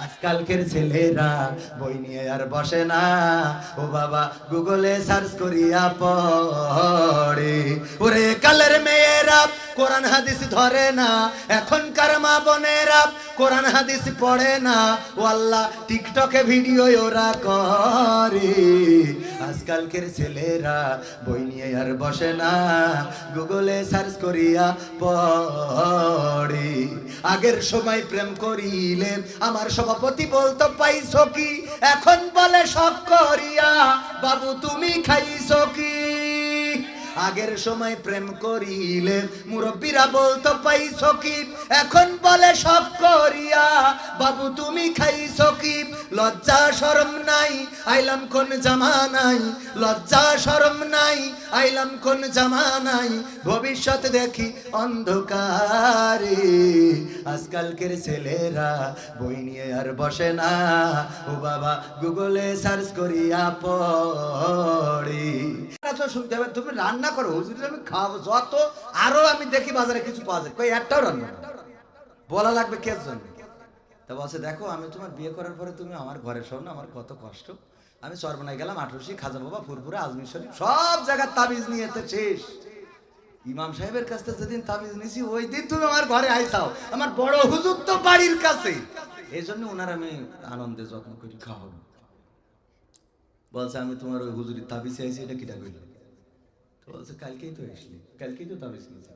আজকালকের ছেলেরা বই নিয়ে আর বসে না, ও বাবা গুগলে সার্চ করিয়া পড়ে। ওরে কালের মেয়েরা কোরআন হাদিস ধরে না, এখনকার মা বোনেরা কোরআন হাদিস পড়ে না, ও আল্লাহ টিকটকে ভিডিও ওরা করে। আজকালকের ছেলেরা বই নিয়ে আর বসে না, গুগলে সার্চ করিয়া পড়ে। আগের সময় প্রেম করিলে আমার সভাপতি বলতো পাইছো কি, এখন বলে শখ করিয়া বাবু তুমি খাইছো কি। আগের সময় প্রেম করিলে মুরব্বীরা বলতো পাইছো কি, এখন বলে শখ করিয়া বাবু তুমি খাইছো কি। লজ্জা শরম নাই আইলাম কোন জামানাই, লজ্জা শরম নাই আইলাম কোন জামানাই, ভবিষ্যৎ দেখি অন্ধকারে। আজকালকের ছেলেরা বই নিয়ে আর বসে না, ও বাবা গুগলে সার্চ করিয়া পড়ে। শুনতে হবে তুমি রান্না করো, হুজুরের আমি খাবো যত, আরো আমি দেখি বাজারে কিছু পাওয়া যায়, কই একটাও রান্না বলা লাগবে কে জন্য। তা বলছে দেখো আমি তোমার বিয়ে করার পরে তুমি আমার ঘরে শোন না, আমার কত কষ্ট। আমি সর্বনায় গেলাম, আটরশি, খাজা বাবা, ফুরপুরে, আজমির শরীফ সব জায়গায় তাবিজ নিয়ে তো শেষ। ইমাম সাহেবের কাছ থেকে যেদিন তাবিজ নিয়েছি ওই দিন তুমি আমার ঘরে আইসাও, আমার বড় হুজুর তো বাড়ির কাছে, এই জন্য ওনার আমি আনন্দে যত্ন করি খাওয়াবো। বলছে আমি তোমার ওই হুজুরির তাবিজ চাইছি, এটা কিটা কইল? তো বলছে কালকেই তো এসলি, কালকেই তো তাবিজ নিয়েছি।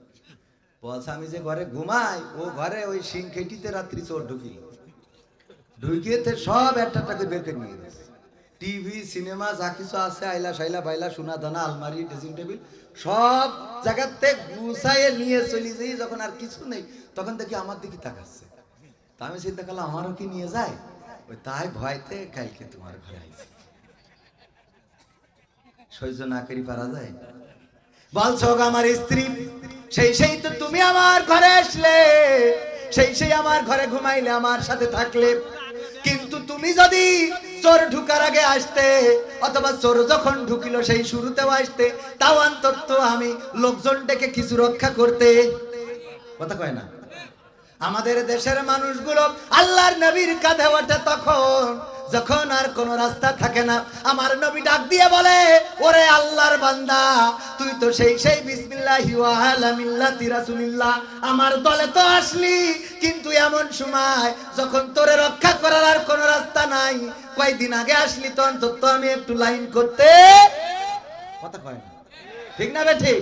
বলছে আমি যে ঘরে ঘুমাই ও ঘরে ওই সিং খেটিতে রাত্রি চোর ঢুকিল, ঢুকিয়েতে সব একটা করে বের করে নিয়ে গেছে। টিভি সিনেমা যা কিছু আছে আইলা সাইলা বাইলা সোনা দানা আলমারি ড্রেসিং টেবিল সব জায়গাতে গুছাইয়ে নিয়ে চলে যাই। যখন আর কিছু নেই তখন দেখি আমার দিকে তাকাচ্ছে। তা আমি চিন্তা করলাম আমারও কি নিয়ে যায়, ওই তাই ভয়তে কালকে তোমার ঘরে আইছি। সহ্য না করি পারা যায়? বলছো আমার স্ত্রী সেই তো তুমি আমার ঘরে আসলে, সেই আমার ঘরে ঘুমাইলে, আমার সাথে থাকলে, কিন্তু তুমি যদি চোর ঢুকার আগে আসতে অথবা চোর যখন ঢুকিল সেই শুরুতেও আসতে, তাও অন্তত আমি লোকজন ডেকে কিছু রক্ষা করতে। কথা কয় না? আমাদের দেশের মানুষগুলো আল্লাহর নবীর কাঁধে ওঠে তখন যখন আর কোন রাস্তা থাকে না। আমার নবী ডাক দিয়ে বলে, ওরে আল্লাহর বান্দা তুই তো সেই বিসমিল্লাহি ওয়া আলা মিল্লাতি রাসূলিল্লাহ আমার দলে তো আসলি, কিন্তু এমন সময় যখন তোরে রক্ষা করার আর কোন রাস্তা নাই, কয়েকদিন আগে আসলি তো অন্তত আমি একটু লাইন করতে। কথা কয় না? ঠিক না বে ঠিক?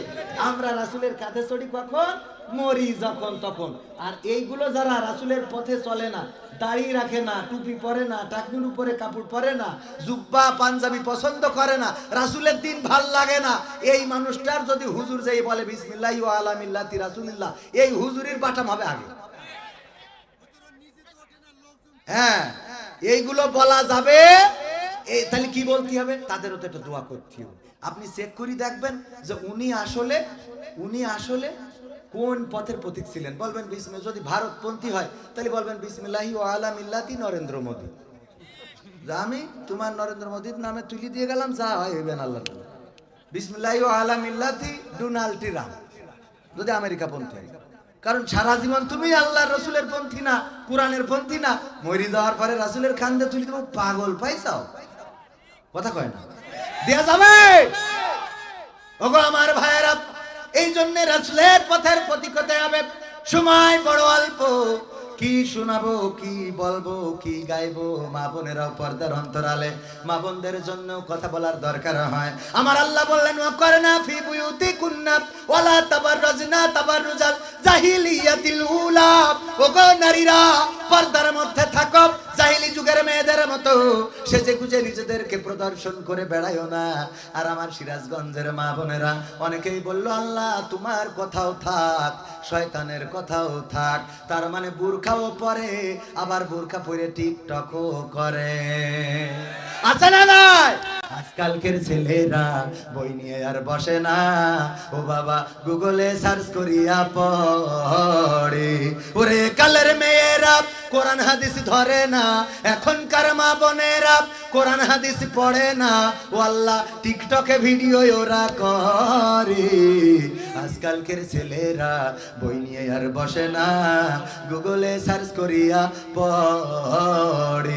আমরা রাসূলের কাঁধে চড়ি কখন? মরি যখন তখন। আর এইগুলো যারা রাসূলের পথে চলে না, দাড়ি রাখে না, টুপি পরে না, টাকনুর উপরে কাপড় পরে না, জুব্বা পাঞ্জাবি পছন্দ করে না, রাসূলের দিন ভাল লাগে না, এই মানুষটার যদি হুজুর যেই বলে বিসমিল্লাহি ওয়া আলা মিল্লাতি রাসূলিল্লাহ, এই হুজুরির বাটাম হবে আগে। হ্যাঁ, এইগুলো বলা যাবে। এই তাহলে কি বলতে হবে? তাদেরও তো একটা দোয়া করতে হবে। আপনি চেক করে দেখবেন যে উনি আসলে কোন পথের প্রতীক ছিলেন। বলবেন বিসমিল্লাহ, যদি ভারতপন্থী হয় তাহলে বলবেন বিসমিল্লাহি ওয়া আলা মিল্লাতি নরেন্দ্র মোদী। আমি তোমার নরেন্দ্র মোদীর নামে তুলি দিয়ে গেলাম, যা হয় হইবেন আল্লাহ। বিসমিল্লাহি ওয়া আলা মিল্লাতি ডোনাল্ড ট্রাম্প যদি আমেরিকা পন্থী হয়, কারণ সারা জীবন তুমি আল্লাহর রসুলের পন্থী না, কোরআনের পন্থী না, মরি যাওয়ার পরে রাসূলের কান্দে তুলি তুমি পাগল পাইছাও। কথা কয় না? দেয়া যাবে? ওগো আমার ভাইয়েরা, এই জন্য রাসূলের পথের প্রতীক হতে হবে। সময় বড় অল্প, কি শোনাবো, কি বলবো, কি গাইবো, মা বোনেরাও পর্দার অন্তরালে মা বোনদের জন্য কথা বলার দরকার হয়। আমার আল্লাহ বললেন ওয়াকরনা ফি বুয়ুতিকুন্না ওয়ালা তাবাররাজনা তাবাররুজাল জাহিলিয়াতিল উলা। ওগো নারীরা পর্দার মধ্যে থাকো, জাহিলি যুগের মেয়েদের মতো সেজে গুজে নিজেদেরকে প্রদর্শন করে বেড়ায়ও না। আর আমার সিরাজগঞ্জের মা বোনেরা অনেকেই বলল আল্লাহ তোমার কথাও থাক, শয়তানের কথাও থাক, তার মানে বুরখাও পরে, আবার বুরখা পরে টিকটকও করে। আছে না নাই? আজকালকের ছেলেরা বই নিয়ে আর বসে না, ও বাবা গুগলে সার্চ করিয়া পড়ে। ওরে কালের মেয়েরা কোরআন হাদিস ধরে না, এখনকার মা বোনেরা কোরআন হাদিস পড়ে না, ও আল্লাহ টিকটকে ভিডিও ওরা করে। আজকালকের ছেলেরা বই নিয়ে আর বসে না, গুগলে সার্চ করিয়া পড়ে।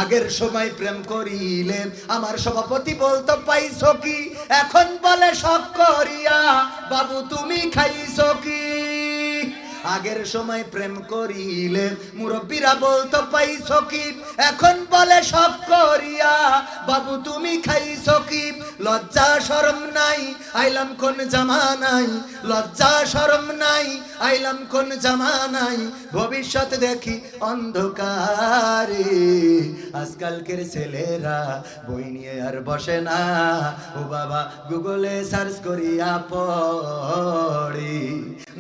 আগের সময় প্রেম করিলে আমার সভাপতি বলতো পাইছো কি, এখন বলে শখ করিয়া বাবু তুমি খাইছো কি। আগের সময় প্রেম করিলে মুরব্বীরা বলতো পাইছো কি, এখন বলে শখ করিয়া বাবু তুমি খাইছো কি। লজ্জা শরম নাই আইলাম কোন জামানাই, লজ্জা শরম নাই আইলাম কোন জামানাই, ভবিষ্যৎ দেখি অন্ধকারে। আজকালকের ছেলেরা বই নিয়ে আর বসে না, ও বাবা গুগলে সার্চ করিয়া পড়ে।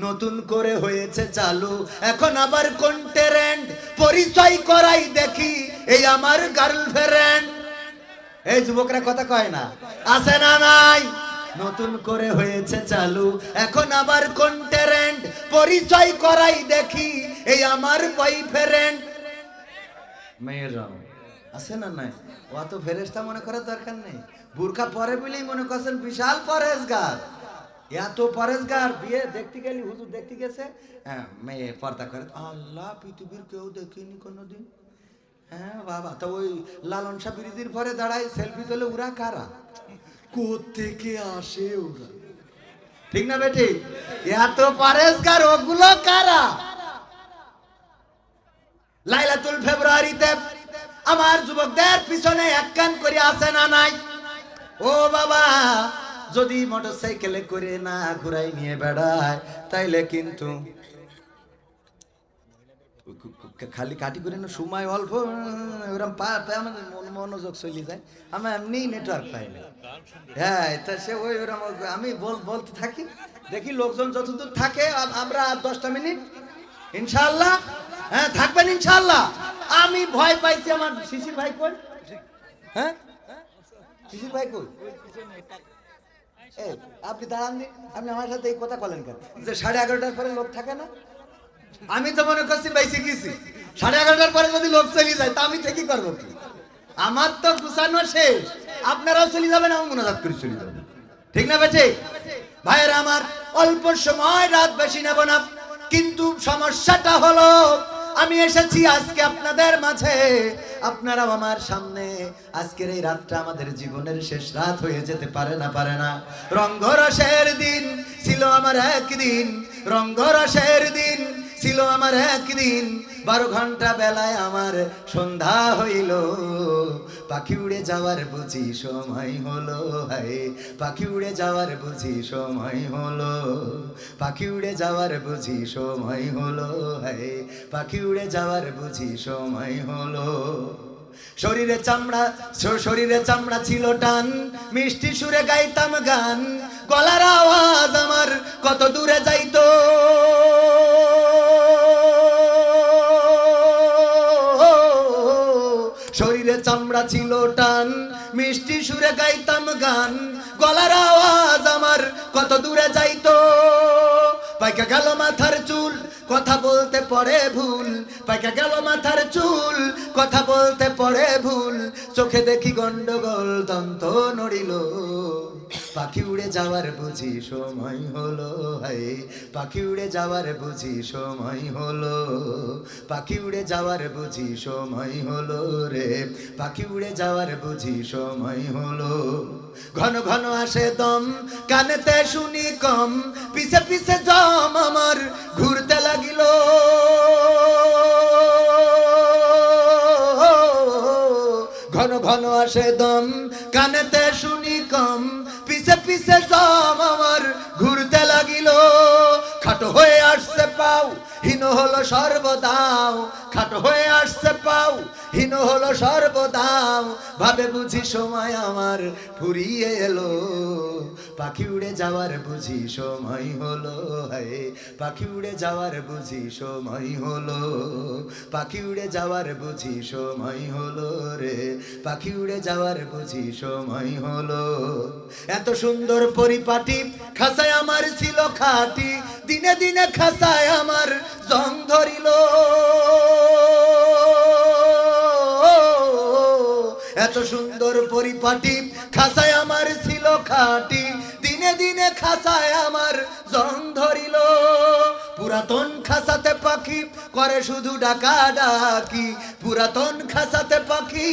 নতুন করে হয়েছে চালু এখন আবার কোন ট্রেন্ড, পরিচয় করাই দেখি এই আমার গার্লফ্রেন্ড। এই যুবকরা কথা কয় না, আছে না নাই? নতুন করে হয়েছে চালু এখন আবার কোন ট্রেন্ড, পরিচয় করাই দেখি এই আমার বয়ফ্রেন্ড। মেয়েরা আছে না নাই? অত ফেরেশতা মনে করার দরকার নেই, বুরকা পরে বলেই মনে করছেন বিশাল পরেশগার। এত পরেশগার, বিয়ে দেখতে গেলি হুজুর দেখতে গেছে, হ্যাঁ মেয়ে পর্দা করে, আল্লাহ পৃথিবীর কেউ দেখিনি কোনোদিন। হ্যাঁ বাবা, তো ওই লালন শাহ বিরোধীর পরে দাঁড়ায় সেলফি তোলে, ওরা কারা, কোত্থেকে আসে ওরা? ঠিক না বেটি? এত পরেশগার, ওগুলো কারা? লাইলাতুল ফেব্রুয়ারিতে আমার যুবকদের পিছনে এক কান করে আসে না নাই? ও বাবা, যদি মোটরসাইকেলে করে না ঘুরাই নিয়ে বেড়ায় তাইলে কিন্তু খালি কাটি করে না, সময় অল্প, ওরকম আমাদের মনোযোগ চলে যায়, আমি এমনি নেটওয়ার্ক পাই না। হ্যাঁ, তা সে ওই ওরকম আমি বলতে থাকি, দেখি লোকজন যতদূর থাকে। আমরা 10টা মিনিট ইনশাআল্লাহ, হ্যাঁ থাকবেন ইনশাআল্লাহ। আমি ভয় পাইছি, আমার শিশির ভাই কই? হ্যাঁ শিশির ভাই কই? আপনি দাঁড়ান দিন, আপনি আমার সাথে এই কথা বলেন কেন যে 11:30টার পরে লোক থাকে না? আমি তো মনে করছি বাইসে গেছি, 11:30টার পরে যদি লোক চলে যায় তা আমি থেকে করবো কি? আমার তো গুছানো শেষ, আপনারাও চলে যাবেন, আমি মোনাজাত করে চলে যাবেন। ঠিক না বেটে? ভাইয়েরা আমার, অল্প সময়, রাত বেশি নেব না, কিন্তু সমস্যাটা হলো আমি এসেছি আজকে আপনাদের মাঝে, আপনারাও আমার সামনে। আজকের এই রাতটা আমাদের জীবনের শেষ রাত হয়ে যেতে পারে না, পারে না। রঙ্গরসের দিন ছিল আমার একদিন, রঙ্গরসের দিন ছিল আমার একদিন, 12 ঘন্টা বেলায় আমার সন্ধ্যা হইল, পাখি উড়ে যাওয়ার বুঝি সময় হলো। হায় পাখি উড়ে যাওয়ার বুঝি সময় হলো, পাখি উড়ে যাওয়ার বুঝি সময় হলো। হায় পাখি উড়ে যাওয়ার বুঝি সময় হলো। শরীরে চামড়া ছিল টান, মিষ্টি সুরে গাইতাম গান, গলার আওয়াজ আমার কত দূরে যাইতো। শরীরে চামড়া ছিল টান, মিষ্টি সুরে গাইতাম গান, গলার আওয়াজ আমার কত দূরে যাইতো। পাইকা গেল মাথার চুল, কথা বলতে পড়ে ভুল, পাইকা গেল মাথার চুল, কথা বলতে পড়ে ভুল, চোখে দেখি গন্ডগোল, দন্ত নড়িল, পাখি উড়ে যাওয়ার বুঝি সময় হলো। হায় পাখি উড়ে যাওয়ার বুঝি সময় হলো, পাখি উড়ে যাওয়ার বুঝি সময় হলো রে, পাখি উড়ে যাওয়ার বুঝি সময় হলো। ঘন ঘন আসে দম, কানেতে শুনি কম, পিছে পিছে জম আমার ঘুরতে লাগিল। ঘন ঘন আসে দম, কানেতে শুনি কম, পিছে পিছে জম আমার ঘুরতে লাগিল। খাটো হয়ে আসছে পাও, হীন হলো সর্বদাও, খাটো হয়ে আসছে পাও, হীন হলো সর্বদাও, ভাবে বুঝি সময় আমার ফুরিয়ে এলো, পাখি উড়ে যাওয়ার বুঝি সময় হলো। হায় পাখি উড়ে যাওয়ার বুঝি সময় হলো, পাখি উড়ে যাওয়ার বুঝি সময় হলো রে, পাখি উড়ে যাওয়ার বুঝি সময় হলো। এত সুন্দর পরিপাটি খাসায় আমার ছিল খাটি, দিনে দিনে খাসায় আমার জং ধরিল। এত সুন্দর পরিপাটি খাসায় আমার ছিল খাটি, দিনে দিনে খাসায় আমার জং ধরিল। পুরাতন খাসাতে পাখি করে শুধু ডাকা ডাকি, পুরাতন খাসাতে পাখি পাখি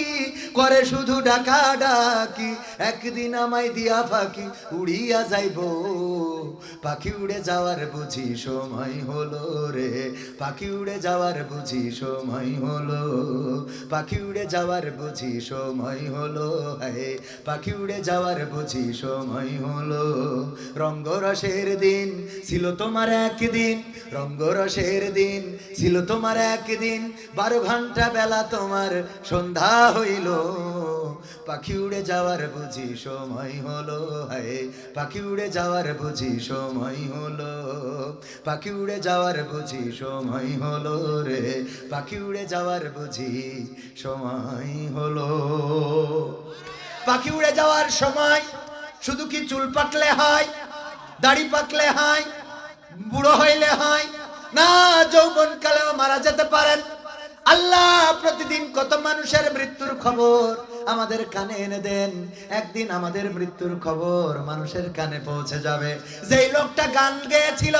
করে শুধু ডাকা ডাকি, একদিন আমায় দিয়া ফাঁকি উড়িয়া যাইব। পাখি উড়ে যাওয়ার বুঝি সময় হলো রে, পাখি উড়ে যাওয়ার বুঝি সময় হলো, পাখি উড়ে যাওয়ার বুঝি সময় হলো, হায় পাখি উড়ে যাওয়ার বুঝি সময় হলো। রঙ্গরসের দিন ছিল তোমার একদিন, রঙ্গরসের দিন ছিল তোমার একদিন, 12 ঘন্টা বেলা তোমার সন্ধ্যা হইল। পাখি উড়ে যাওয়ার বুঝি সময় হলো, হায় পাখি উড়ে যাওয়ার বুঝি সময় হলো, পাখি উড়ে যাওয়ার বুঝি সময় হলো রে, পাখি উড়ে যাওয়ার বুঝি সময় হলো। পাখি উড়ে যাওয়ার সময় শুধু কি চুল পাকলে হয়, দাড়ি পাকলে হয়, বুড়ো হইলে হয় না, যৌবনকালেও মারা যেতে পারেন। আল্লাহ প্রতিদিন কত মানুষের মৃত্যুর খবর আমাদের কানে এনে দেন, একদিন আমাদের মৃত্যুর খবর মানুষের কানে পৌঁছে যাবে। যেই লোকটা গান গেয়েছিল,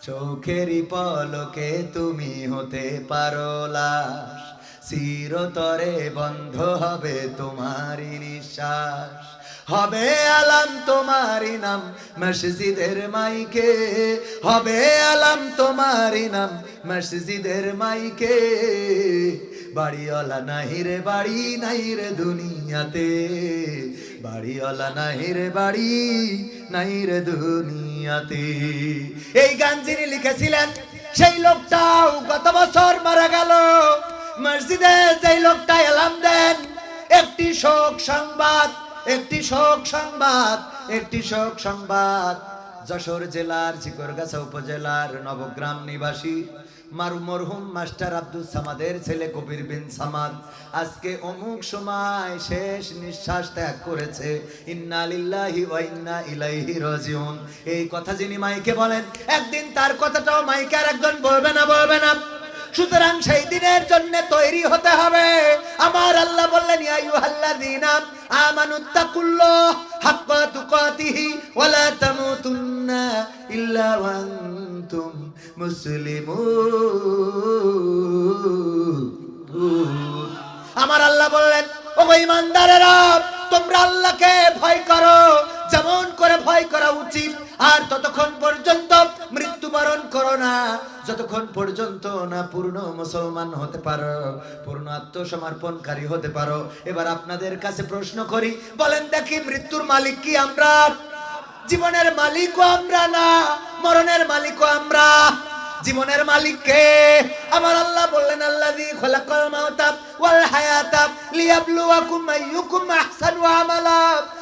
চোখেরই পলকে তুমি হতে পারো লাশ, চিরতরে বন্ধ হবে তোমারই নিঃশ্বাস, হবে আলাম তোমারই নাম মসজিদের মাইকে, হবে আলাম তোমারই নাম মসজিদের মাইকে। বাড়িওয়ালা নাহি রে বাড়ি নাই রে দুনিয়াতে, বাড়িওয়ালা নাহি রে বাড়ি নাই রে দুনিয়াতে। এই গান যিনি লিখেছিলেন সেই লোকটাও গত বছর মারা গেল। মসজিদে যেই লোকটা এলাম দেন, একটি শোক সংবাদ, একটি শোক সংবাদ, একটি শোক সংবাদ। যশোর জেলার চিকরগাছা উপজেলার নবগ্রাম নিবাসী মরহুম মাস্টার আব্দুল সামাদের ছেলে কবির বিন সামাদ আজকে অমুক সময় শেষ নিঃশ্বাস ত্যাগ করেছে। ইন্না লিল্লাহি ওয়া ইন্না ইলাইহি রাজিউন। এই কথা যিনি মাইকে বলেন, একদিন তার কথাটাও মাইকে আর একজন বলবে না, বলবে না। সুতরাং সেই দিনের জন্য তৈরি হতে হবে। আমার আল্লাহ বললেন, ইয়া আইয়ুহাল্লাযীনা আমানুত্তাকুল্লাহ হাক্কা তুকাতিহি ওয়া লা তামুতুন্না ইল্লা ওয়া আনতুম মুসলিমুন। আমার আল্লাহ বললেন, ও ঈমানদারেরা, তোমরা আল্লাহকে ভয় করো যেমন করে ভয় করা উচিত, আর ততক্ষণ পর্যন্ত মৃত্যুবরণ করো না যতক্ষণ পর্যন্ত না পূর্ণ মুসলমান হতে পারো, পূর্ণ আত্মসমর্পণকারী হতে পারো। এবার আপনাদের কাছে প্রশ্ন করি, বলেন দেখি, মৃত্যুর মালিক কি আমরা? জীবনের মালিকও আমরা না, মরণের মালিকও আমরা। জীবনের মালিক কে? আমার আল্লাহ বললেন, আল্লাযী খালাকাল মাউতা ওয়াল হায়াতা লিয়াবলুয়াকুম আইয়ুকুম আহসানু আমালা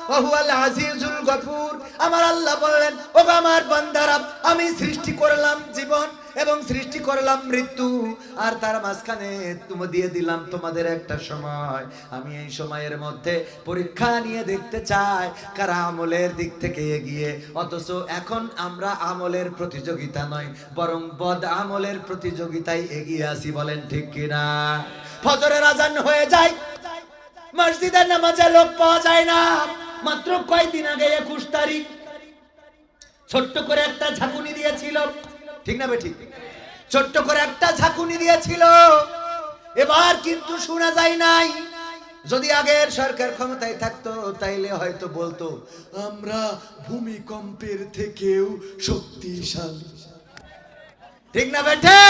ওয়া হুয়াল আজিজুল গফুর। আমার আল্লাহ বললেন, ও আমার বান্দারা, আমি সৃষ্টি করলাম জীবন এবং সৃষ্টি করলাম মৃত্যু, আর তার মাঝখানে তুমি দিয়ে দিলাম তোমাদের একটা সময়। আমি এই সময়ের মধ্যে পরীক্ষা নিয়ে দেখতে চাই কারা আমলের দিক থেকে এগিয়ে। অথচ এখন আমরা আমলের প্রতিযোগিতা নয়, বরং বদ আমলের প্রতিযোগিতায় এগিয়ে আসি। বলেন ঠিক কিনা? ফজরের আজান হয়ে যায়, মসজিদের নামাজে লোক পাওয়া যায় না। মাত্র কয়েকদিন আগে 21 তারিখ ছোট্ট করে একটা ঝাঁকুনি দিয়েছিল, ঠিক না বেঠিক? ছোট্ট করে একটা ঝাঁকুনি দিয়েছিল, এবার কিন্তু শোনা যায় নাই। যদি আগের সরকার ক্ষমতায় থাকতো তাইলে হয়তো বলতো, আমরা ভূমিকম্পের থেকেও শক্তিশালী, ঠিক না বেঠে?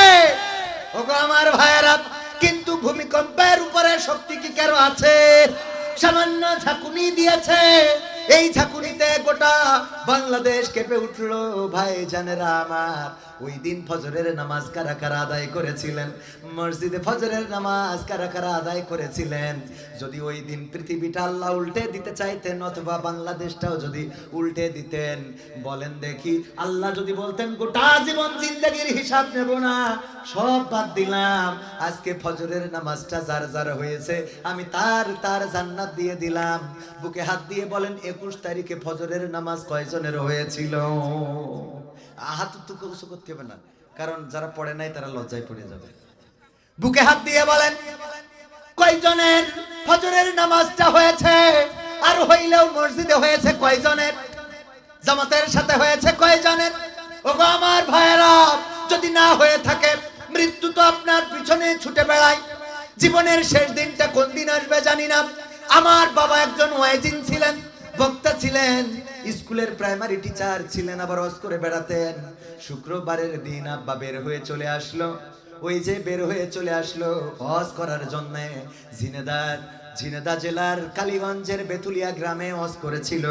ওগো আমার ভাইয়েরা, কিন্তু ভূমিকম্পের উপরে শক্তি কি কারো আছে? সামান্য ঝাঁকুনি দিয়েছে, এই ঝাঁকুনিতে গোটা বাংলাদেশ কেঁপে উঠলো। ভাই জানেরা আমার, ওই দিন ফজরের নামাজ কারা কারা আদায় করেছিলেন? মসজিদে ফজরের নামাজ কারা কারা আদায় করেছিলেন? যদি ওই দিন পৃথিবীটা আল্লাহ উল্টে দিতে চাইতেন, অথবা বাংলাদেশটাও যদি উল্টে দিতেন, বলেন দেখি, আল্লাহ যদি বলতেন গোটা জীবন জিন্দেগির হিসাব নেব না, সব বাদ দিলাম, আজকে ফজরের নামাজটা যার যার হয়েছে আমি তার জান্নাত দিয়ে দিলাম, বুকে হাত দিয়ে বলেন 21 তারিখে ফজরের নামাজ কয়জনের হয়েছিল? হাত তো কিছু করতে হবে না, কারণ যারা পড়ে নাই তারা লজ্জায় পড়ে যাবে। বুকে হাত দিয়ে বলেন কয়জনের ফজরের নামাজটা হয়েছে? আর হইলেও মসজিদে হয়েছে কয়জনের? জামাতের সাথে হয়েছে কয়জনের? ওগো আমার ভাইয়েরা, যদি না হয়ে থাকে, মৃত্যু তো আপনার পিছনে ছুটে বেড়ায়। জীবনের শেষ দিনটা কোন দিন আসবে জানি না। আমার বাবা একজন ওয়াইজিন ছিলেন, বক্তা ছিলেন, স্কুলের প্রাইমারি টিচার ছিলেন, আবার ওয়াজ করে বেড়াতেন। শুক্রবারের দিন আব্বা বের হয়ে চলে আসলো। ওই যে বের হয়ে চলে আসলো ওয়াজ করার জন্য। ঝিনেদা জেলার কালীগঞ্জের বেতুলিয়া গ্রামে ওয়াজ করেছিল।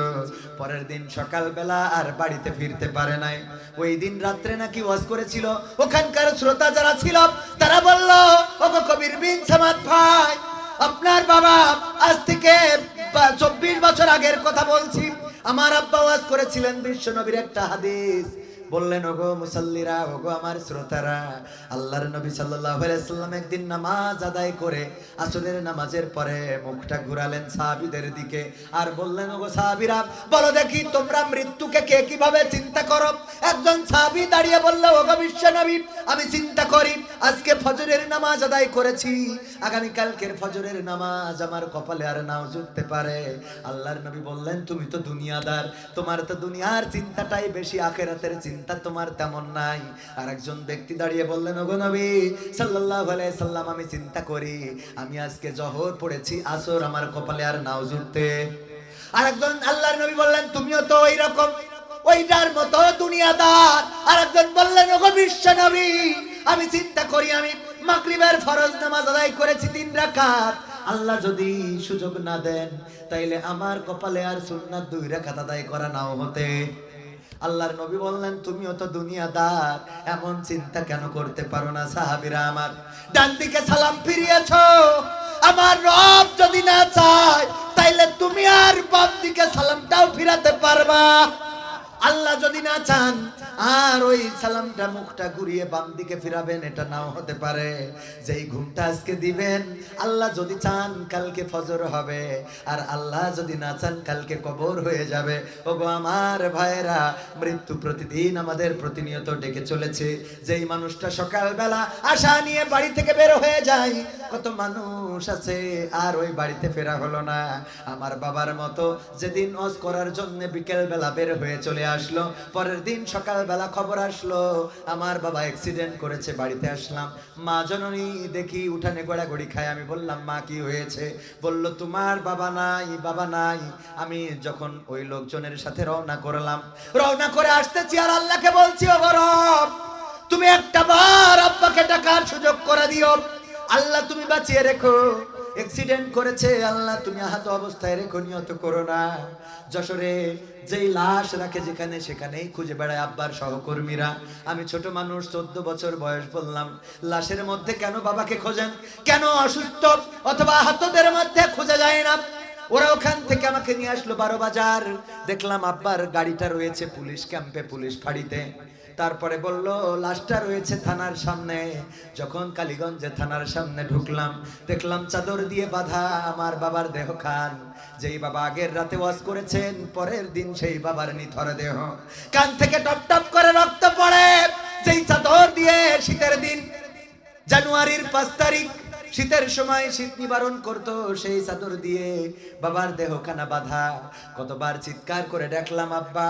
পরের দিন সকালবেলা আর বাড়িতে ফিরতে পারে নাই। ওই দিন রাত্রে নাকি ওয়াজ করেছিল। ওখানকার শ্রোতা যারা ছিল তারা বলল, ওগো কবির বিন সামাদ ভাই, আপনার বাবা আজ থেকে 24 বছর আগের কথা বলছি, আমার আব্বা ওয়াজ করেছিলেন বিশ্ব নবীর একটা হাদিস। বললেন, ওগো মুসাল্লিরা, ওগো আমার শ্রোতারা, আল্লাহর নবী সাল্লাল্লাহু আলাইহি সাল্লাম একদিন নামাজ আদায় করে আসরের নামাজের পরে মুখটা ঘুরালেন সাহাবীদের দিকে আর বললেন, ওগো সাহাবীরা, বলো দেখি তোমরা মৃত্যুকে কে কিভাবে চিন্তা করো? একজন সাহাবী দাঁড়িয়ে বলল, ওগো বিশ্ব নবী, আমি চিন্তা করি আজকে ফজরের নামাজ আদায় করেছি, আগামী কালকের ফজরের নামাজ আমার কপালে আর নাও জুটতে পারে। আল্লাহর নবী বললেন, তুমি তো দুনিয়াদার, তোমার তো দুনিয়ার চিন্তাটাই বেশি, আখিরাতের চিন্তা তোমার তেমন নাই। আর একজন ব্যক্তি দাঁড়িয়ে বললেন, ওগো নবী সাল্লাল্লাহু আলাইহি সাল্লাম, আমি চিন্তা করি আমি আজকে জোহর পড়েছি, আসর আমার কপালে আর নাও জুটতে। আর একজন আল্লাহর নবী বললেন, তুমিও তো ওইরকম, ওইটার মতো দুনিয়াদার। আর একজন বললেন, ওগো বিশ্ব নবী, আমি চিন্তা করি আমি মাগরিবের ফরজ নামাজ আদায় করেছি 3 রাকাত, আল্লাহ যদি সুযোগ না দেন তাইলে আমার কপালে আর সুন্নাত 2 রাকাত আদায় করা নাও হতে। আল্লাহর নবী বললেন, তুমিও তো দুনিয়াদার, এমন চিন্তা কেন করতে পারো না? সাহাবীরা আমার, ডান দিকে সালাম ফিরিয়েছো, আমার রব যদি না চায় তাইলে তুমি আর বাম দিকে সালামটাও ফিরাতে পারবা। আল্লাহ যদি না চান আর ওই সালামটা মুখটা ঘুরিয়ে বাম দিকে ফিরাবেন, এটা নাও হতে পারে। যেই ঘুমটা আজকে দিবেন, আল্লাহ যদি চান কালকে ফজর হবে, আর আল্লাহ যদি না চান কালকে কবর হয়ে যাবে। ওগো আমার ভাইরা, মৃত্যু প্রতিদিন আমাদের প্রতিনিয়ত ডেকে চলেছে। যেই মানুষটা সকালবেলা আশা নিয়ে বাড়ি থেকে বের হয়ে যায়, কত মানুষ আছে আর ওই বাড়িতে ফেরা হলো না। আমার বাবার মতো যেদিন ওয়াজ করার জন্য বিকেল বেলা বের হয়ে চলে আসলো, পরের দিন সকালবেলা খবর আসলো আমার বাবা অ্যাক্সিডেন্ট করেছে, বাড়িতে আসলাম, মা জননী দেখি উঠানে গোড়াগড়ি খায়। আমি বললাম, মা কি হয়েছে? বলল, তোমার বাবা নাই, বাবা নাই। আমি যখন ওই লোকজনের সাথে রওনা করলাম, রওনা করে আসতেছি আর আল্লাহকে বলছি, ও রব, তুমি একটা বার আব্বাকে ডাকার সুযোগ করে দিও। আল্লাহ তুমি বাঁচিয়ে রেখো, অ্যাক্সিডেন্ট করেছে, আল্লাহ তুমি আহত অবস্থায় রেখো, নিহত করো না। যশোরে যেই লাশ রাখে যেখানে সেখানেই খুঁজে বেড়ায় আব্বার সহকর্মীরা। আমি ছোট মানুষ, 14 বছর বয়স, বললাম, লাশের মধ্যে কেন বাবাকে খোঁজেন? কেন অসুস্থ অথবা আহতদের মধ্যে খুঁজে যায় না? ওরা ওখান থেকে আমাকে নিয়ে আসলো 12 বাজার। দেখলাম আব্বার গাড়িটা রয়েছে পুলিশ ক্যাম্পে, পুলিশ ফাঁড়িতে। তারপরে বলল, লাশটা রয়েছে থানার সামনে। যখন কালীগঞ্জে থানার সামনে ঢুকলাম, দেখলাম চাদর দিয়ে বাঁধা আমার বাবার দেহখান। যেই বাবা আগের রাতে ওয়াজ করেছেন, পরের দিন সেই বাবার নিথর দেহ, কান থেকে টপ টপ করে রক্ত পড়ে। যেই চাদর দিয়ে শীতের দিন, জানুয়ারির 5 তারিখ, শীতের সময় শীত নিবারণ করতো, সেই চাদর দিয়ে বাবার দেহখানা বাঁধা। কতবার চিৎকার করে ডাকলাম, আব্বা,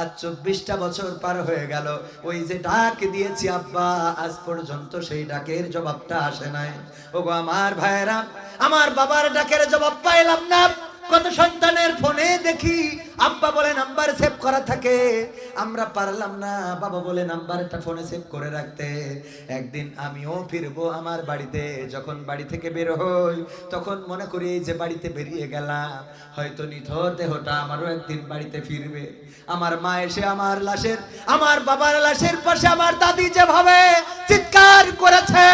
আজ 24টা বছর পার হয়ে গেল, ওই যে ডাক দিয়েছি আব্বা, আজ পর্যন্ত সেই ডাকের জবাবটা আসে নাই। ওগো আমার ভাইরা, আমার বাবার ডাকের জবাব পাইলাম না। কত সন্তানের ফোনে দেখি আব্বা বলে নাম্বার সেভ করা থাকে, আমরা পারলাম না বাবা বলে নাম্বারটা ফোনে সেভ করে রাখতে। একদিন আমিও ফিরবো আমার বাড়িতে, যখন বাড়ি থেকে বের হই তখন মনে করি যে বাড়িতে বেরিয়ে গেলাম, হয়তো নিথর দেহটা আমারও একদিন বাড়িতে ফিরবে। আমার মা এসে আমার লাশের, আমার বাবার লাশের পাশে আমার দাদি যেভাবে চিৎকার করেছে,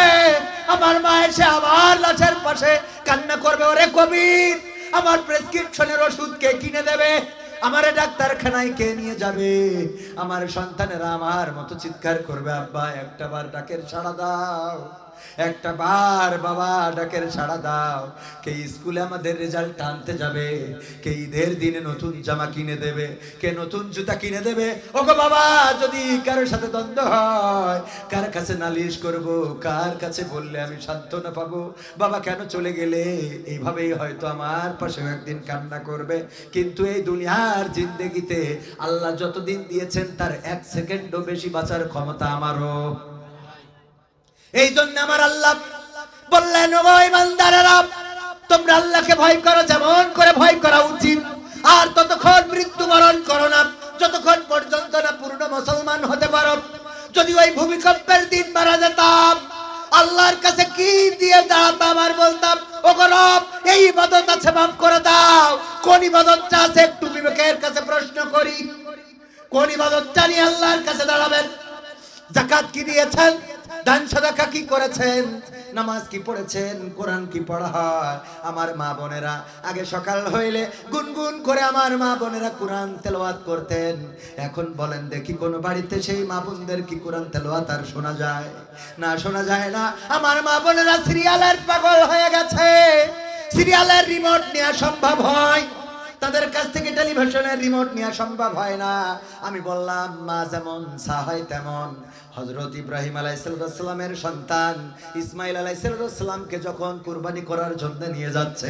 আমার মা এসে আমার লাশের পাশে কান্না করবে, ওরে কবির, আমার প্রেসক্রিপশনের ওষুধ কে কিনে দেবে? আমারে ডাক্তারখানায় কে নিয়ে যাবে? আমার সন্তানেরা আমার মতো চিৎকার করবে, আব্বা একটা বার ডাকের সাড়া দাও, একটা বার বাবা ডাকের সাড়া দাও। কে স্কুলে আমাদের রেজাল্ট টানতে যাবে, কে ঈদের দিনে নতুন জামা কিনে দেবে, কে নতুন জুতা কিনে দেবে। ওগো বাবা, যদি কারোর সাথে দ্বন্দ্ব হয়, কার কাছে নালিশ করব, কার কাছে বললে আমি সান্ত্বনা পাবো? বাবা কেন চলে গেলে? এইভাবেই হয়তো আমার পাশেও একদিন কান্না করবে। কিন্তু এই দুনিয়ার জিন্দেগিতে আল্লাহ যতদিন দিয়েছেন তার 1 সেকেন্ডও বেশি বাঁচার ক্ষমতা আমারও। এই জন্য আমার আল্লাহ বললেন, ও ইমানদারেরা, তোমরা আল্লাহকে ভয় করো যেমন করে ভয় করা উচিত, আর ততক্ষণ মৃত্যুবরণ করো না যতক্ষণ পর্যন্ত না পূর্ণ মুসলমান হতে পারো। যদি ওই ভূমিকম্পের দিন মারা যেতাম, আল্লাহর কাছে কি দিয়ে দাঁড়াতাম আর বলতাম, ও রব, এই ইবাদত আছে, মাফ করে দাও। কোন ইবাদতটা আছে একটু বিবেকের কাছে প্রশ্ন করি। কোন ইবাদতটা নিয়ে আল্লাহর কাছে দাঁড়াবেন? যাকাত কি দিয়েছেন? দান সাদাকা কি করেছেন? নামাজ কি পড়েছেন? কোরআন কি পড়া হয়? আমার মা বোনেরা আগে সকাল হইলে গুনগুন করে আমার মা বোনেরা কোরআন তেলাওয়াত করতেন। এখন বলেন দেখি কোন বাড়িতে সেই মা বোনদের কি কোরআন তেলাওয়াত আর শোনা যায়? না, শোনা যায় না। আমার মা বোনেরা সিরিয়ালের পাগল হয়ে গেছে। সিরিয়ালের রিমোট নেওয়া সম্ভব হয়, তাদের কাছ থেকে টেলিভিশনের রিমোট নেওয়া সম্ভব হয় না। আমি বললাম, মা যেমন সা হয় তেমন। হযরত ইব্রাহিম আলাইহিস সালামের সন্তান ইসমাইল আলাইহিস সালামকে যখন কুরবানি করার জন্য নিয়ে যাচ্ছে,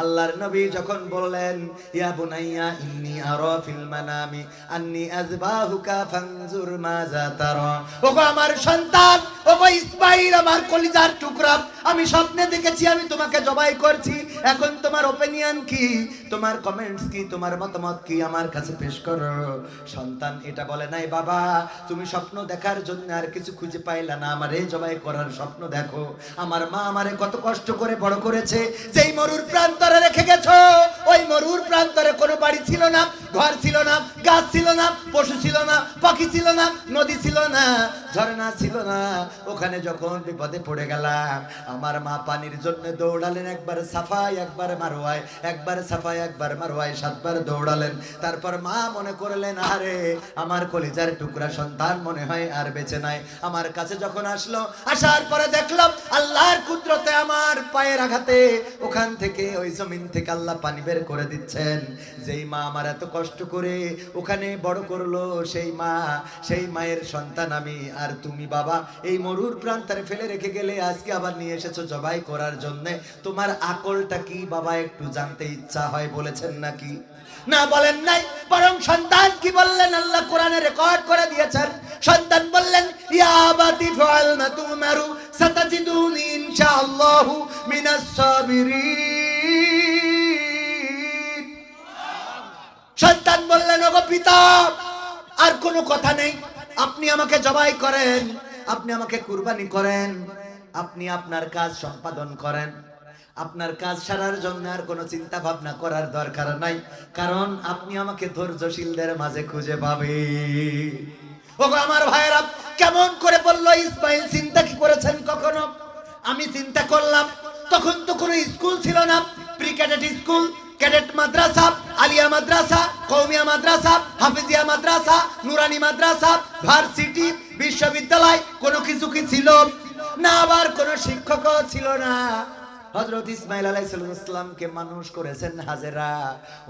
আল্লাহর নবী যখন বললেন, ইয়া বুনাইয়া ইন্নী আরা ফিল মানামি আন্নী আযবাহুকা ফানজুর মাযা তারা, ওগো আমার সন্তান, ওগো ইসমাইল, আমার কলিজার টুকরা, আমি স্বপ্নে দেখেছি আমি তোমাকে জবাই করছি। এখন তোমার ওপিনিয়ন কি? তোমার কমেন্টস কি? তোমার মতামত কি? আমার কাছে পেশ করো। সন্তান এটা বলে নাই, বাবা তুমি স্বপ্ন দেখার জন্য আর কিছু খুঁজে পাইলা না, আমারে জবাই করার স্বপ্ন দেখো। আমার মা আমারে কত কষ্ট করে বড় করেছে, যেই মরুর প্রান্তরে রেখে গেছো, ওই মরুর প্রান্তরে কোনো বাড়ি ছিল না, ঘর ছিল না, গাছ ছিল না, পশু ছিল না, পাখি ছিল না, নদী ছিল না, ঝর্ণা ছিল না। ওখানে যখন বিপদে পড়ে গেলাম, আমার মা পানির জন্য দৌড়ালেন, একবার সাফাই একবার মারোয়ায়, একবার সাফাই একবার মারোয়ায়, 7 বার দৌড়ালেন। তারপর মা মনে করলেন, আরে আমার কলিজার টুকরা সন্তান মনে হয় আর বেঁচে নাই। আমার কাছে যখন আসলো, আসার পরে দেখলাম আল্লাহর কুদরতে আমার পায়ের আঘাতে ওখান থেকে, ওই জমিন থেকে আল্লাহ পানি বের করে দিচ্ছেন। যেই মা আমার এত কষ্ট করে ওখানে বড় করলো, সেই মা, সেই মায়ের সন্তান আমি আর তুমি বাবা, এই মরুর প্রান্তরে ফেলে রেখে গেলে আজকে আবার নিয়ে এসেছো জবাই করার জন্য। তোমার আকলটা কি বাবা একটু জানতে ইচ্ছা হয়? বলেছেন নাকি? না, বলেন নাই। বরং সন্তান কি বললেন? আল্লাহ কোরআনে রেকর্ড করে দিয়েছেন। সন্তান বললেন, ইয়া আবাতি ফাআল মা তুমারু সাতাজিদুনি ইনশাআল্লাহু মিনাস সাবিরিন। সন্তান বললেন, ওগো পিতা, আর কোনো কথা নেই, আপনি আমাকে জবাই করেন, আপনি আমাকে কুরবানি করেন, আপনি আপনার কাজ সম্পাদন করেন। আপনার কাজ সারার জন্য আর কোনো চিন্তা ভাবনা করার দরকার নাই, কারণ আপনি আমাকে ধৈর্যশীলদের মাঝে খুঁজে পাবেন। ওগো আমার ভাইয়েরা, কেমন করে বললো ইসমাইল? চিন্তা কি করেছেন কখনো? আমি চিন্তা করলাম, তখন তো কোনো স্কুল ছিল না, প্রি ক্যাডেট স্কুল, ক্যাডেট মাদ্রাসা, আলিয়া মাদ্রাসা, কওমিয়া মাদ্রাসা, হাফিজিয়া মাদ্রাসা, নুরানি মাদ্রাসা, ভার্সিটি, বিশ্ববিদ্যালয়, কোনো কিছু কি ছিল না? আবার কোনো শিক্ষকও ছিল না। হযরত ইসমাইল আলাইহিস সালামকে মানুষ করেছেন হাজেরা,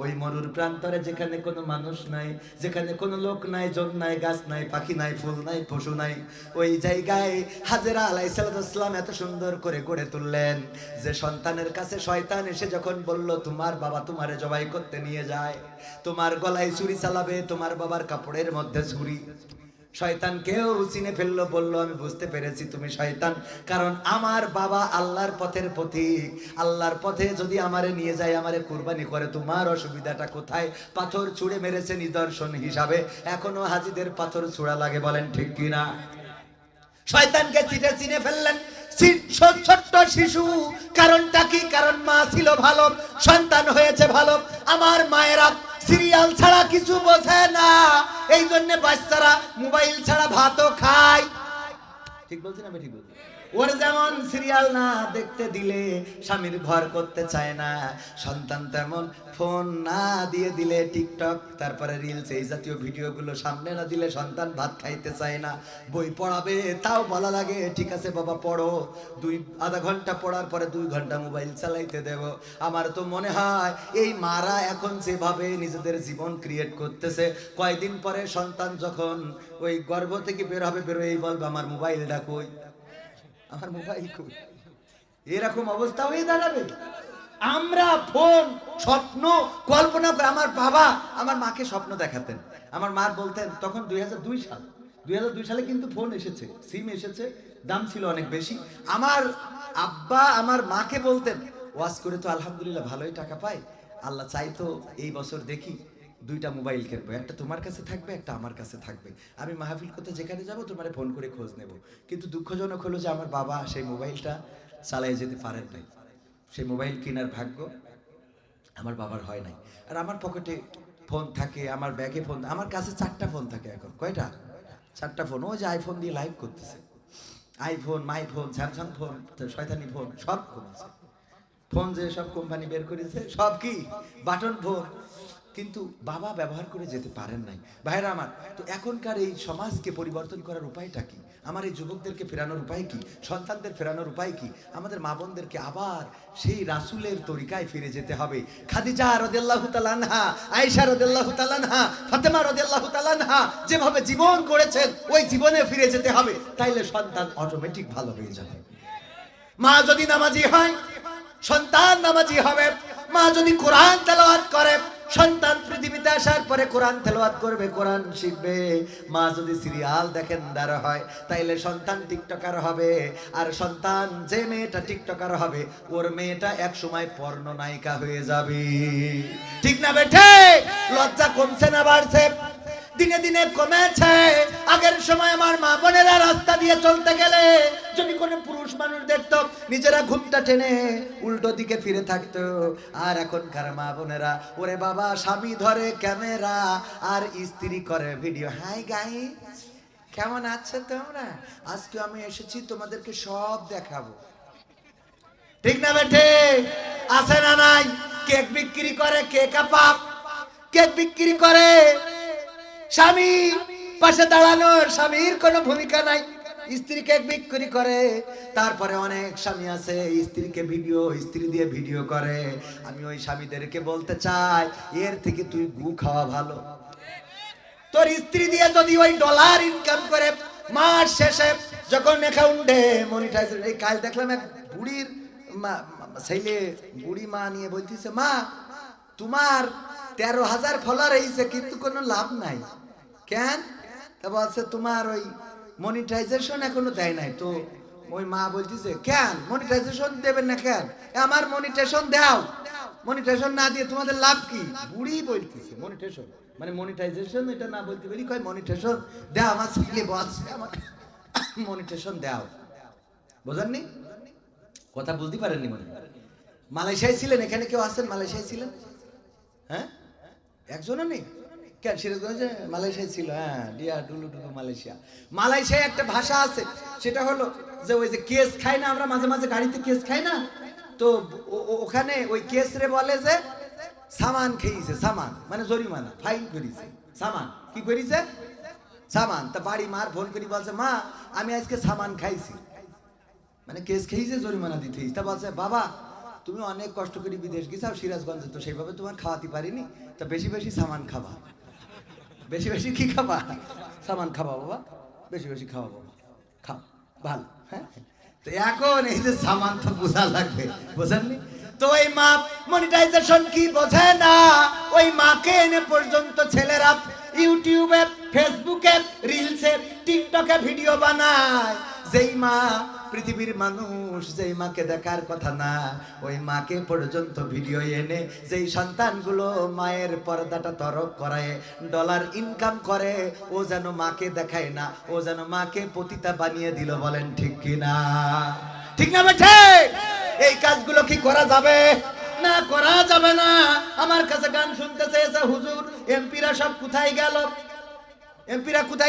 ওই মরুর প্রান্তরে, যেখানে কোনো মানুষ নাই, যেখানে কোনো লোক নাই, জন নাই, গাছ নাই, পাখি নাই, ফুল নাই, পশু নাই, ওই জায়গায় হাজেরা আলাইহিস সালাম এত সুন্দর করে গড়ে তুললেন যে সন্তানের কাছে শয়তান এসে যখন বলল, তোমার বাবা তোমারে জবাই করতে নিয়ে যায়, তোমার গলায় ছুরি চালাবে, তোমার বাবার কাপড়ের মধ্যে ছুরি, শয়তান কেউ চিনে ফেললো, বললো, আমি বুঝতে পেরেছি তুমি শয়তান, কারণ আমার বাবা আল্লাহর পথের পথিক, আল্লাহর পথে যদি আমারে নিয়ে যায়, আমারে কুরবানি করে, তোমার অসুবিধাটা কোথায়? পাথর ছুঁড়ে মেরেছে নিদর্শন হিসাবে, এখনো হাজিদের পাথর ছুঁড়া লাগে, বলেন ঠিক কিনা? শয়তানকে চিনে ফেললেন, ছোট্ট শিশু। কারণটা কি? কারণ মা ছিল ভালো, সন্তান হয়েছে ভালো। আমার মায়েরা সিরিয়াল ছাড়া কিছু বোঝে না, এই জন্য বাচ্চারা মোবাইল ছাড়া ভাতও খায়। ঠিক বলছি না? ঠিক বলছি। ওর যেমন সিরিয়াল না দেখতে দিলে স্বামীর ঘর করতে চায় না, সন্তান তেমন ফোন না দিয়ে দিলে টিকটক, তারপরে রিলস, এই জাতীয় ভিডিওগুলো সামনে না দিলে সন্তান ভাত খাইতে চায় না। বই পড়াবে, তাও বলা লাগে, ঠিক আছে বাবা পড়ো, আধা ঘন্টা পড়ার পরে 2 ঘন্টা মোবাইল চালাইতে দেব। আমার তো মনে হয় এই মারা এখন যেভাবে নিজেদের জীবন ক্রিয়েট করতেছে, কয়দিন পরে সন্তান যখন ওই গর্ভ থেকে বের হবে, বেরোই বলবে, আমার মোবাইলটা কই, আমার মোবাইল কই, এরকম অবস্থা হয়ে দাঁড়াবে। আমরা ফোন, স্বপ্ন, কল্পনা করে, আমার বাবা আমার মাকে স্বপ্ন দেখাতেন, আমার মা বলতেন, তখন 2002 সালে কিন্তু ফোন এসেছে, সিম এসেছে, দাম ছিল অনেক বেশি। আমার আব্বা আমার মাকে বলতেন, ওয়াজ করে তো আলহামদুলিল্লাহ ভালোই টাকা পাই, আল্লাহ চাইতো এই বছর দেখি দুইটা মোবাইল কিনবো, একটা তোমার কাছে থাকবে, একটা আমার কাছে থাকবে, আমি মাহফিল করতে যেখানে যাব তোমারে ফোন করে খোঁজ নেব। কিন্তু দুঃখজনক হলো যে আমার বাবা সেই মোবাইলটা চালিয়ে যেতে পারেন নাই, সেই মোবাইল কেনার ভাগ্য আমার বাবার হয় নাই। আর আমার পকেটে ফোন থাকে, আমার ব্যাগে ফোন, আমার কাছে 4টা ফোন থাকে এখন। কয়টা? 4টা ফোন। ও যে আইফোন দিয়ে লাইভ করতেছে, iPhone, my phone, Samsung phone, শয়তানি ফোন, সব ফোন আছে। ফোন যে সব কোম্পানি বের করেছে সব কি বাটন ফোন, কিন্তু বাবা ব্যবহার করে যেতে পারেন নাই। ভাইরা আমার, তো এখনকার এই সমাজকে পরিবর্তন করার উপায়টা কি? আমার এই যুবকদেরকে ফেরানোর উপায় কি? সন্তানদের ফেরানোর উপায় কি? আমাদের মা বোনদেরকে আবার সেই রাসূলের তরিকায় ফিরে যেতে হবে। খাদিজা রাদিয়াল্লাহু তাআলা আনহা, আয়েশা রাদিয়াল্লাহু তাআলা আনহা, ফাতেমা রাদিয়াল্লাহু তাআলা আনহা যেভাবে জীবন গড়েছেন ওই জীবনে ফিরে যেতে হবে, তাইলে সন্তান অটোমেটিক ভালো হয়ে যাবে। মা যদি নামাজি হয় সন্তান নামাজি হবে। মা যদি কোরআন তেলাওয়াত করে সন্তান পৃথিবীতে আসার পরে কোরআন তেলাওয়াত করবে, কোরআন শিখবে। মা যদি সিরিয়াল দেখেনদার হয় তাইলে সন্তান টিকটকার হবে। আর সন্তান যে মেয়েটা টিকটকার হবে ওর মেয়েটা এক সময় পর্নো নায়িকা হয়ে যাবে। ঠিক না বেঠে? লজ্জা কমছে না বাড়ছে? দিনে দিনে কমেছে। আগের সময় আমার মা বোনেরা রাস্তা দিয়ে চলতে গেলে যদি কোনো পুরুষ মানুষ দেখতো নিজেরা ঘুমটা টেনে উল্টো দিকে ফিরে থাকতো। আর এখনকার মা বোনেরা, ওরে বাবা, স্বামী ধরে ক্যামেরা আর স্ত্রী করে ভিডিও। হাই গাইস, কেমন আছো তোমরা? আজকে আমি এসেছি তোমাদেরকে সব দেখাবো। ঠিক না বেটে? আছে না নাই? কেক বিক্রি করে, কেক আপাপ কেক বিক্রি করে, স্বামী পাশে দাঁড়ানো, স্বামীর কোনো ভূমিকা নাই, স্ত্রী কেক বিক্রি করে। তারপরে অনেক স্বামী আছে স্ত্রীকে ভিডিও, স্ত্রী দিয়ে ভিডিও করে। আমি ওই স্বামীদেরকে বলতে চাই, এর থেকে তুই গু খাওয়া ভালো। তোর স্ত্রী দিয়ে যদি ওই ডলার ইনকাম করে মাস শেষে যখন অ্যাকাউন্টে মনিটাইজেশন, এই কাল দেখলাম এক বুড়ির ছেলে বুড়ি মা নিয়ে বলতেছে, মা তোমার 13,000 ফলোয়ার হয়েছে কিন্তু কোনো লাভ নাই কেন? তা বলছে তোমার ওই মনিটাইজেশন এখনো দেয় নাই। তো ওই মা বলতেছে, কেন মনিটাইজেশন দেবেন না কেন? আমার মনিটাইজেশন দাও, মনিটাইজেশন না দিয়ে তোমাদের লাভ কি? বুড়ি বলতেছে মনিটাইজেশন মানে মনিটাইজেশন এটা না বলতে পারি, কয় মনিটাইজেশন দাও, আমার ছেলে বলছে আমার মনিটাইজেশন দাও। বোঝেননি কথা? বুঝতে পারেননি মনে? মালয়েশিয়ায় ছিলেন, এখানে কেউ আছেন মালয়েশিয়ায় ছিলেন? হ্যাঁ, একজনও নেই কেন? সিরাজগঞ্জে মালয়েশিয়ায় ছিল। হ্যাঁ, ডিয়া ডুলু ডুলু মালয়েশিয়া। মালয়েশিয়ায় একটা ভাষা আছে, সেটা হলো যে ওই যে কেস খাই না আমরা মাঝে মাঝে গাড়িতে কেস খাই না, তো ওখানে ওই কেস রে বলে যে সামান খেয়েছে, সামান মানে জরিমানা, ফাইন করেছে। সামান কি করেছে? সামান। তা বাড়ি মার ফোন করি বলছে, মা আমি আজকে সামান খাইছি, মানে কেস খেয়েছে, জরিমানা দিতে। তা বলছে, বাবা তুমি অনেক কষ্ট করে বিদেশ গেছাও সিরাজগঞ্জে, তো সেইভাবে তোমার খাওয়াতে পারিনি, তা বেশি বেশি সামান খাবা। বেশি বেশি কি খাবা? সামান খাবা বাবা, বেশি বেশি খাওয়া বাবা, খাও ভালো। হ্যাঁ, তো এখন এই যে সামান তো বোঝা লাগবে, বোঝেননি? তো ওই মা মনিটাইজেশন কি বোঝে না, ওই মাকে এনে পর্যন্ত ছেলেরা ইউটিউবে, ফেসবুকে, রিলসে, টিকটকে ভিডিও বানায়। যেই মা পৃথিবীর মানুষ যেই মাকে দেখার কথা না, ওই মাকে পর্যন্ত ভিডিও এনে যেই সন্তানগুলো মায়ের পর্দাটা তরক করায় ডলার ইনকাম করে, ও যেন মাকে দেখায় না, ও যেন মাকে পতিতা বানিয়ে দিল। বলেন ঠিক কিনা? ঠিক না বেঠে? এই কাজগুলো কি করা যাবে? না, করা যাবে না। আমার কাছে গান শুনতে চেয়েছে হুজুর, এমপিরা সব কোথায় গেল? এমপিরা কোথায়?